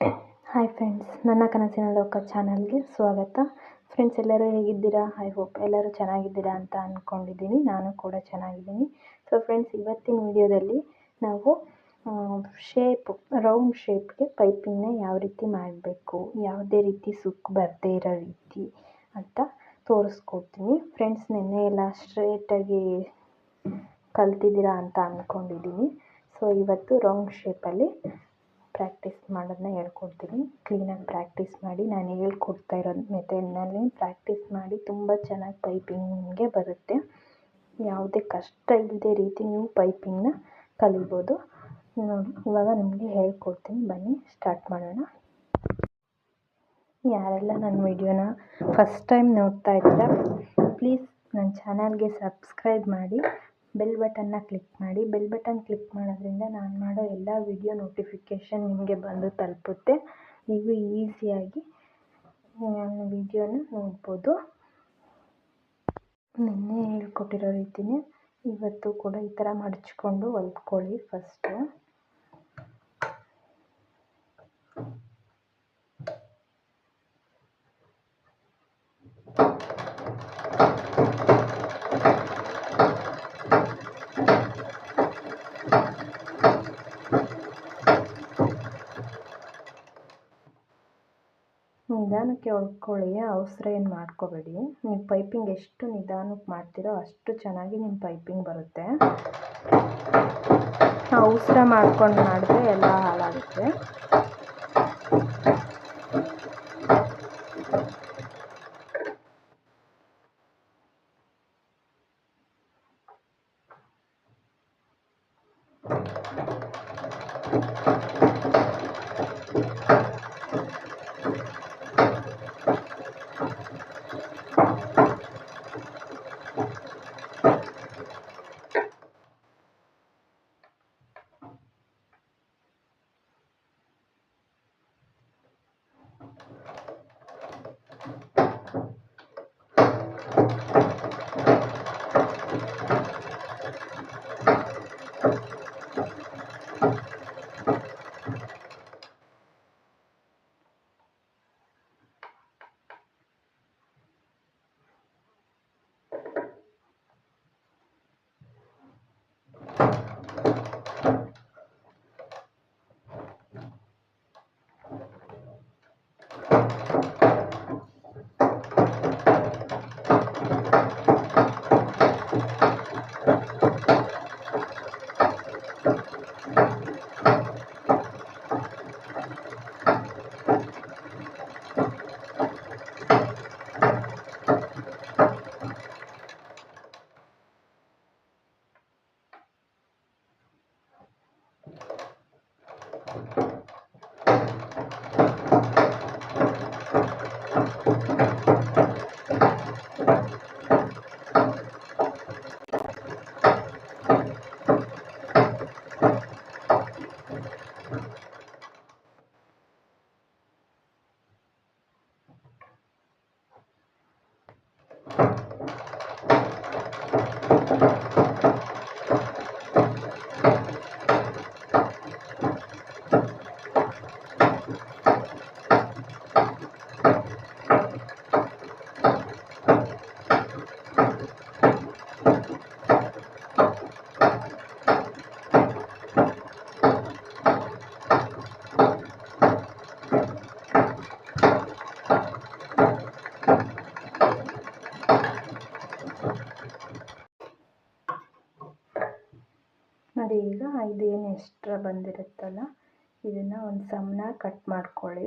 Hi friends, ನನ್ನ ಕನಸಿನ ಲೋಕ ಚಾನಲ್ಗೆ ಸ್ವಾಗತ. ಫ್ರೆಂಡ್ಸ್, ಎಲ್ಲರೂ ಹೇಗಿದ್ದೀರಾ? ಐ ಹೋಪ್ ಎಲ್ಲರೂ ಚೆನ್ನಾಗಿದ್ದೀರಾ ಅಂತ ಅಂದ್ಕೊಂಡಿದ್ದೀನಿ. ನಾನು ಕೂಡ ಚೆನ್ನಾಗಿದ್ದೀನಿ. ಸೊ ಫ್ರೆಂಡ್ಸ್, ಇವತ್ತಿನ ವಿಡಿಯೋದಲ್ಲಿ ನಾವು ರೌಂಡ್ ಶೇಪ್ಗೆ ಪೈಪಿಂಗ್ನ ಯಾವ ರೀತಿ ಮಾಡಬೇಕು, ಯಾವುದೇ ರೀತಿ ಸುಕ್ಕು ಬರದೇ ಇರೋ ರೀತಿ ಅಂತ ತೋರಿಸ್ಕೊಡ್ತೀನಿ. ಫ್ರೆಂಡ್ಸ್, ನೆನ್ನೆ ಎಲ್ಲ ಸ್ಟ್ರೇಟಾಗಿ ಕಲ್ತಿದ್ದೀರಾ ಅಂತ ಅಂದ್ಕೊಂಡಿದ್ದೀನಿ. ಸೊ ಇವತ್ತು ರೌಂಡ್ ಶೇಪಲ್ಲಿ ಪ್ರಾಕ್ಟೀಸ್ ಮಾಡೋದನ್ನ ಹೇಳ್ಕೊಡ್ತೀನಿ. ಕ್ಲೀನಾಗಿ ಪ್ರಾಕ್ಟೀಸ್ ಮಾಡಿ, ನಾನು ಹೇಳ್ಕೊಡ್ತಾ ಇರೋ ಮೆಥಡ್ನಲ್ಲಿ ಪ್ರಾಕ್ಟೀಸ್ ಮಾಡಿ ತುಂಬ ಚೆನ್ನಾಗಿ ಪೈಪಿಂಗ್ಗೆ ಬರುತ್ತೆ. ಯಾವುದೇ ಕಷ್ಟ ಇಲ್ಲದೆ ರೀತಿ ನೀವು ಪೈಪಿಂಗ್ನ ಕಲಿಬೋದು. ನೋಡಿ, ಇವಾಗ ನಿಮಗೆ ಹೇಳ್ಕೊಡ್ತೀನಿ. ಬನ್ನಿ ಸ್ಟಾರ್ಟ್ ಮಾಡೋಣ. ಯಾರೆಲ್ಲ ನನ್ನ ವಿಡಿಯೋನ ಫಸ್ಟ್ ಟೈಮ್ ನೋಡ್ತಾ ಇದ್ದೀರಾ, ಪ್ಲೀಸ್ ನನ್ನ ಚಾನಲ್ಗೆ ಸಬ್ಸ್ಕ್ರೈಬ್ ಮಾಡಿ, ಬೆಲ್ ಬಟನ್ನ ಕ್ಲಿಕ್ ಮಾಡಿ. ಬೆಲ್ ಬಟನ್ ಕ್ಲಿಕ್ ಮಾಡೋದ್ರಿಂದ ನಾನು ಮಾಡೋ ಎಲ್ಲ ವಿಡಿಯೋ ನೋಟಿಫಿಕೇಷನ್ ನಿಮಗೆ ಬಂದು ತಲುಪುತ್ತೆ. ನೀವು ಈಸಿಯಾಗಿ ನನ್ನ ವಿಡಿಯೋನ ನೋಡ್ಬೋದು. ನಿನ್ನೆ ಹೇಳ್ಕೊಟ್ಟಿರೋ ರೀತಿಯೇ ಇವತ್ತು ಕೂಡ ಈ ಥರ ಮಡಚ್ಕೊಂಡು ಹೊಲ್ಕೊಳ್ಳಿ. ಫಸ್ಟು ನಿಧಾನಕ್ಕೆ ಹೊಲ್ಕೊಳ್ಳಿ, ಅವಸರ ಏನು ಮಾಡ್ಕೋಬೇಡಿ. ನೀವು ಪೈಪಿಂಗ್ ಎಷ್ಟು ನಿಧಾನಕ್ಕೆ ಮಾಡ್ತೀರೋ ಅಷ್ಟು ಚೆನ್ನಾಗಿ ನಿಮ್ಮ ಪೈಪಿಂಗ್ ಬರುತ್ತೆ. ಅವಸರ ಮಾಡ್ಕೊಂಡು ಮಾಡಿದ್ರೆ ಎಲ್ಲ ಹಾಳಾಗುತ್ತೆ. ನೋಡಿ, ಈಗ ಇದೇನು ಎಕ್ಸ್ಟ್ರಾ ಬಂದಿರುತ್ತಲ್ಲ ಇದನ್ನು ಒಂದು ಸಮನ ಕಟ್ ಮಾಡ್ಕೊಳ್ಳಿ.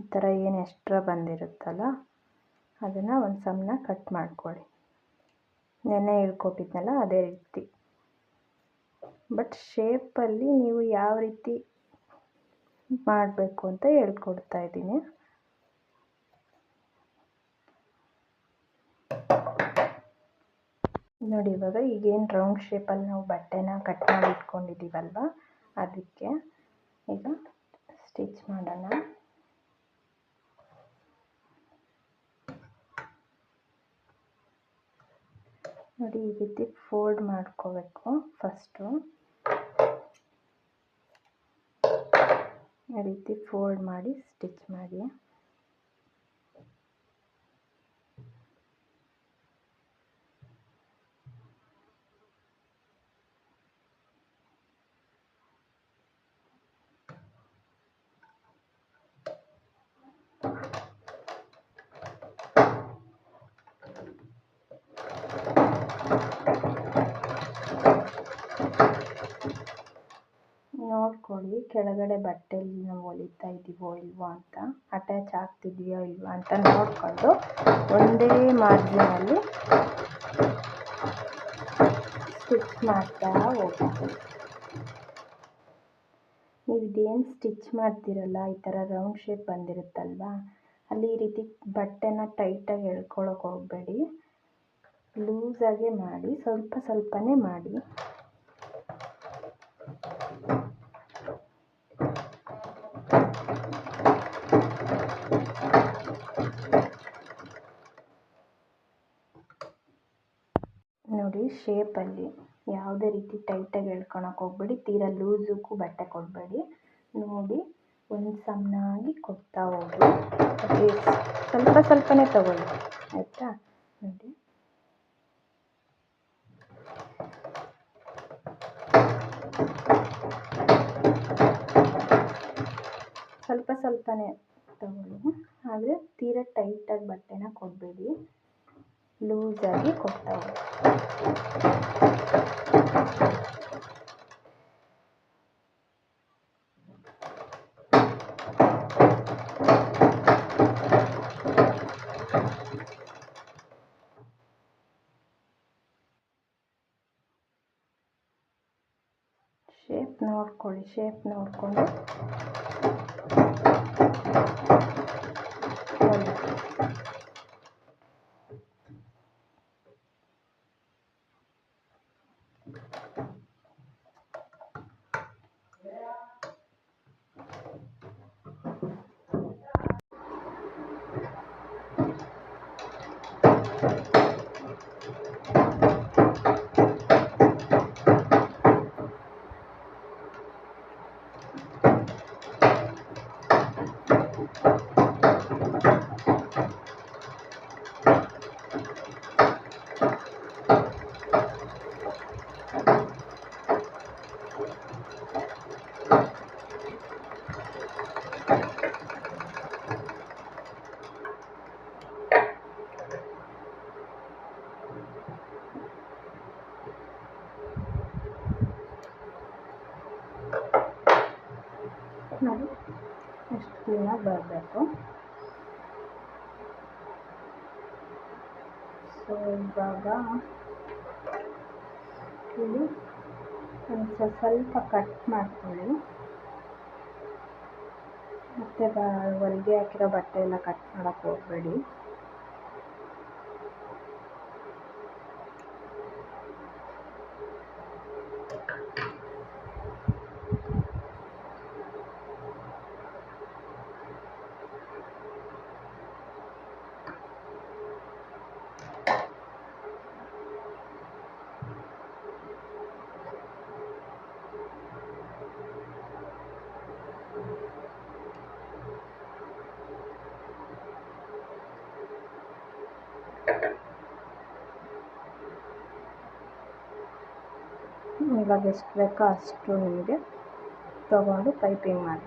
ಈ ಥರ ಏನು ಎಕ್ಸ್ಟ್ರಾ ಬಂದಿರುತ್ತಲ್ಲ ಅದನ್ನು ಒಂದು ಸಮನ ಕಟ್ ಮಾಡ್ಕೊಳ್ಳಿ. ನೆನ್ನೆ ಹೇಳ್ಕೊಟ್ಟಿದ್ನಲ್ಲ ಅದೇ ರೀತಿ. ಬಟ್ ಶೇಪಲ್ಲಿ ನೀವು ಯಾವ ರೀತಿ ಮಾಡಬೇಕು ಅಂತ ಹೇಳ್ಕೊಡ್ತಾ ಇದ್ದೀನಿ. ನೋಡಿ, ಇವಾಗ ಈಗೇನು ರೌಂಡ್ ಶೇಪಲ್ಲಿ ನಾವು ಬಟ್ಟೆನ ಕಟ್ ಮಾಡಿ ಇಟ್ಕೊಂಡಿದ್ದೀವಲ್ವ, ಅದಕ್ಕೆ ಈಗ ಸ್ಟಿಚ್ ಮಾಡೋಣ. ನೋಡಿ, ಈ ರೀತಿ ಫೋಲ್ಡ್ ಮಾಡ್ಕೋಬೇಕು ಫಸ್ಟು. ಈ ರೀತಿ ಫೋಲ್ಡ್ ಮಾಡಿ ಸ್ಟಿಚ್ ಮಾಡಿ. ನೋಡ್ಕೊಳ್ಳಿ ಕೆಳಗಡೆ ಬಟ್ಟೆಯಲ್ಲಿ ನಾವು ಹೊಲಿತಾ ಇದ್ದೀವೋ ಇಲ್ವೋ ಅಂತ, ಅಟ್ಯಾಚ್ ಆಗ್ತಿದೆಯೋ ಇಲ್ವೋ ಅಂತ ನೋಡಿಕೊಂಡು ಒಂದೇ ಮಾರ್ಜಿನಲ್ಲಿ ಸ್ಟಿಚ್ ಮಾಡ್ತಾ ಹೋಗ್ಬೇಕು. ನೀವು ಇದೇನು ಸ್ಟಿಚ್ ಮಾಡ್ತೀರಲ್ಲ, ಈ ಥರ ರೌಂಡ್ ಶೇಪ್ ಬಂದಿರುತ್ತಲ್ವಾ, ಅಲ್ಲಿ ಈ ರೀತಿ ಬಟ್ಟೆನ ಟೈಟಾಗಿ ಎಳ್ಕೊಳಕ್ಕೆ ಹೋಗಬೇಡಿ, ಲೂಸಾಗೆ ಮಾಡಿ, ಸ್ವಲ್ಪ ಸ್ವಲ್ಪನೇ ಮಾಡಿ. ನೋಡಿ ಶೇಪಲ್ಲಿ ಯಾವುದೇ ರೀತಿ ಟೈಟಾಗಿ ಎಳ್ಕೊಳಕ್ಕೆ ಹೋಗಬೇಡಿ, ತೀರಾ ಲೂಸಕ್ಕೂ ಬಟ್ಟೆ ಕೊಡಬೇಡಿ. ನೋಡಿ ಒಂದು ಸಮನಾಗಿ ಕೊಡ್ತಾ ಹೋಗಿ, ಸ್ವಲ್ಪ ಸ್ವಲ್ಪನೇ ತಗೊಳ್ಳಿ ಆಯಿತಾ. ನೋಡಿ ಸ್ವಲ್ಪ ಸ್ವಲ್ಪನೇ ತಗೊಳ್ಳಿ, ಆದರೆ ತೀರಾ ಟೈಟಾಗಿ ಬಟ್ಟೆನ ಕೊಡಬೇಡಿ, ಲೂಸಾಗಿ ಕೊಡ್ತಾ ಹೋಗಿ. ಶೇಪ್ ನೋಡ್ಕೊಳ್ಳಿ, ಶೇಪ್ ನೋಡಿಕೊಂಡು ನೋಡಿ ಎಷ್ಟು ಕ್ಲೀನಾಗಿ ಬರಬೇಕು. ಸೊ ಇವಾಗ ಇಲ್ಲಿ ಒಂದು ಸ್ವಲ್ಪ ಕಟ್ ಮಾಡ್ಕೊಳ್ಳಿ, ಮತ್ತು ಹೊಲಿಗೆ ಹಾಕಿರೋ ಬಟ್ಟೆ ಎಲ್ಲ ಕಟ್ ಮಾಡೋಕ್ಕೆ ಹೋಗಬೇಡಿ. ಇವಾಗ ಎಷ್ಟು ಬೇಕೋ ಅಷ್ಟು ನಿಮಗೆ ತಗೊಂಡು ಪೈಪಿಂಗ್ ಮಾಡಿ.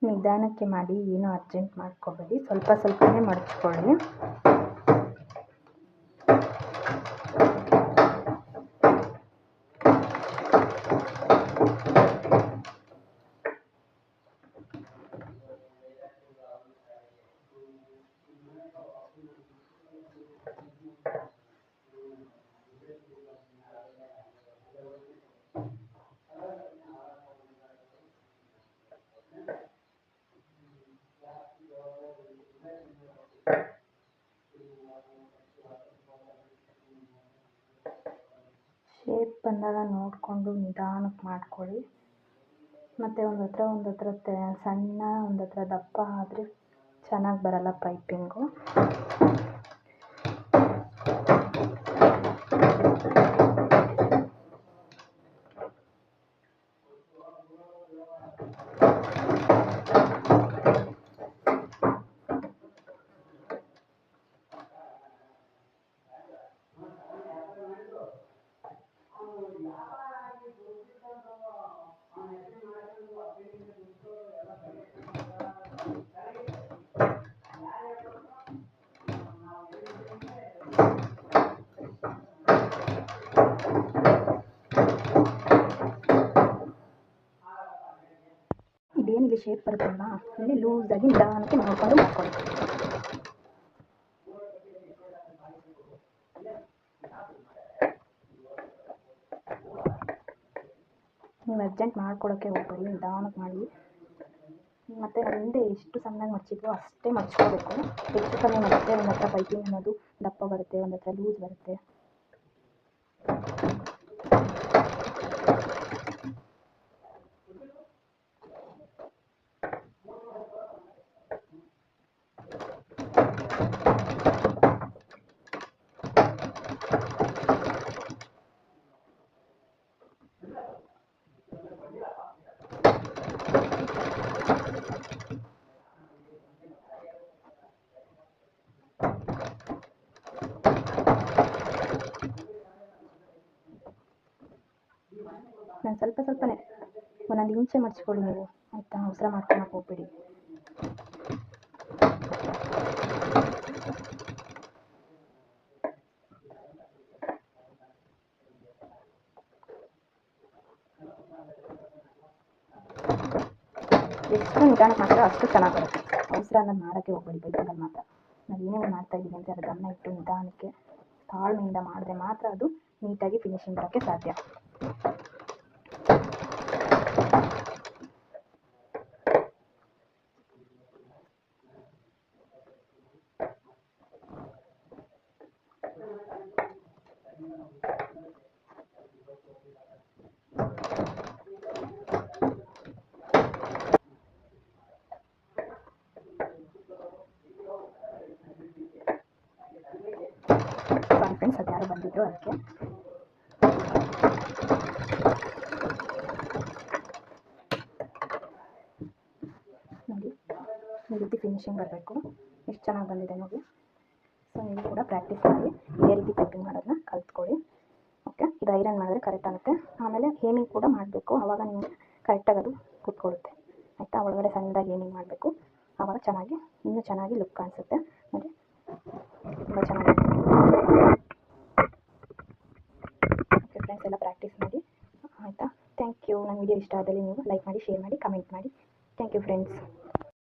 ನಿಧಾನಕ್ಕೆ ಮಾಡಿ, ಏನೂ ಅರ್ಜೆಂಟ್ ಮಾಡ್ಕೋಬೇಡಿ, ಸ್ವಲ್ಪ ಸ್ವಲ್ಪನೇ ಮಡಚ್ಕೊಳ್ಳಿ. ಶೇಪ್ ಬಂದಾಗ ನೋಡಿಕೊಂಡು ನಿಧಾನಕ್ಕೆ ಮಾಡ್ಕೊಳ್ಳಿ. ಮತ್ತು ಒಂದು ಹತ್ರ ಸಣ್ಣ, ಒಂದು ಹತ್ರ ದಪ್ಪ ಆದರೆ ಚೆನ್ನಾಗಿ ಬರಲ್ಲ ಪೈಪಿಂಗು. ಇದೇನಿದೆ ಶೇಪ್ ಬರುತ್ತಲ್ವಾ, ಅಲ್ಲಿ ಲೂಸಾಗಿ ನಿಧಾನಕ್ಕೆ ನೋಡ್ಕೊಂಡು ಮಾಡ್ಕೊಳ್ಳಿ. ನೀವು ಅರ್ಜೆಂಟ್ ಮಾಡ್ಕೊಳ್ಳೋಕ್ಕೆ ಹೋಗ್ಬೇಡಿ, ನಿಧಾನಕ್ಕೆ ಮಾಡಿ. ಮತ್ತು ನಾವು ಹಿಂದೆ ಎಷ್ಟು ಸಣ್ಣಗೆ ಮಡಚಿದ್ವೋ ಅಷ್ಟೇ ಮಡ್ಚ್ಕೋಬೇಕು. ಹೆಚ್ಚು ಕಮ್ಮಿ ಮಾಡಿದ್ರೆ ಒಂದು ಹತ್ರ ಪೈಪಿಂಗ್ ಅನ್ನೋದು ದಪ್ಪ ಬರುತ್ತೆ, ಒಂದು ಹತ್ರ ಲೂಸ್ ಬರುತ್ತೆ. ನಾನು ಸ್ವಲ್ಪನೇ ಒಂದೊಂದು ಇಂಚೆ ಮಡ್ಚ್ಕೊಳ್ಳಿ ನೀವು, ಆಯಿತಾ? ಅವಸರ ಮಾಡ್ಕೊಳಕ್ಕೆ ಹೋಗ್ಬೇಡಿ. ಎಷ್ಟು ನಿಧಾನಕ್ಕೆ ಮಾತ್ರ ಅಷ್ಟು ಚೆನ್ನಾಗಿ ಬರುತ್ತೆ. ಅವಸರ ಅನ್ನೋದು ಮಾಡೋಕ್ಕೆ ಹೋಗ್ಬೇಡಿ ಬೈಕಿಂಗಲ್ಲಿ ಮಾತ್ರ. ನಾವು ಏನೇ ಒಂದು ಮಾಡ್ತಾಯಿದ್ದೀವಿ ಅಂತ ಅದು ಗಮನ ಇಟ್ಟು ನಿಧಾನಕ್ಕೆ ತಾಳ್ಮೆಯಿಂದ ಮಾಡಿದ್ರೆ ಮಾತ್ರ ಅದು ನೀಟಾಗಿ ಫಿನಿಶಿಂಗ್ ಬರೋಕ್ಕೆ ಸಾಧ್ಯ. ಫ್ರೆಂಡ್ಸ್ ಅದು ಯಾರು ಬಂದಿದ್ರು ಅದಕ್ಕೆ. ನೋಡಿ ಈ ರೀತಿ ಫಿನಿಶಿಂಗ್ ಬರಬೇಕು. ಎಷ್ಟು ಚೆನ್ನಾಗಿ ಬಂದಿದೆ ನೋಡಿ. ಸೊ ನೀವು ಕೂಡ ಪ್ರಾಕ್ಟೀಸ್ ಮಾಡಿ ಇದೇ ರೀತಿ ಪೈಪಿಂಗ್ ಮಾಡೋದನ್ನ ಕಲ್ತ್ಕೊಳ್ಳಿ. ಓಕೆ, ಇದು ಐರನ್ ಮಾಡಿದ್ರೆ ಕರೆಕ್ಟ್ ಆಗುತ್ತೆ. ಆಮೇಲೆ ಹೇಮಿಂಗ್ ಕೂಡ ಮಾಡಬೇಕು, ಆವಾಗ ನಿಮಗೆ ಕರೆಕ್ಟಾಗಿ ಅದು ಕೂತ್ಕೊಳ್ಳುತ್ತೆ, ಆಯಿತಾ? ಒಳಗಡೆ ಸಣ್ಣದಾಗಿ ಹೇಮಿಂಗ್ ಮಾಡಬೇಕು, ಆವಾಗ ಇನ್ನೂ ಚೆನ್ನಾಗಿ ಲುಕ್ ಕಾಣಿಸುತ್ತೆ. ನೋಡಿ ತುಂಬ ಚೆನ್ನಾಗಿದೆ. ಓಕೆ ಫ್ರೆಂಡ್ಸ್, ಎಲ್ಲ ಪ್ರಾಕ್ಟೀಸ್ ಮಾಡಿ, ಆಯಿತಾ? Thank you. ನನ್ನ ವಿಡಿಯೋ ಇಷ್ಟ ಆದಲ್ಲಿ ನೀವು ಲೈಕ್ ಮಾಡಿ, ಶೇರ್ ಮಾಡಿ, ಕಮೆಂಟ್ ಮಾಡಿ. Thank you friends.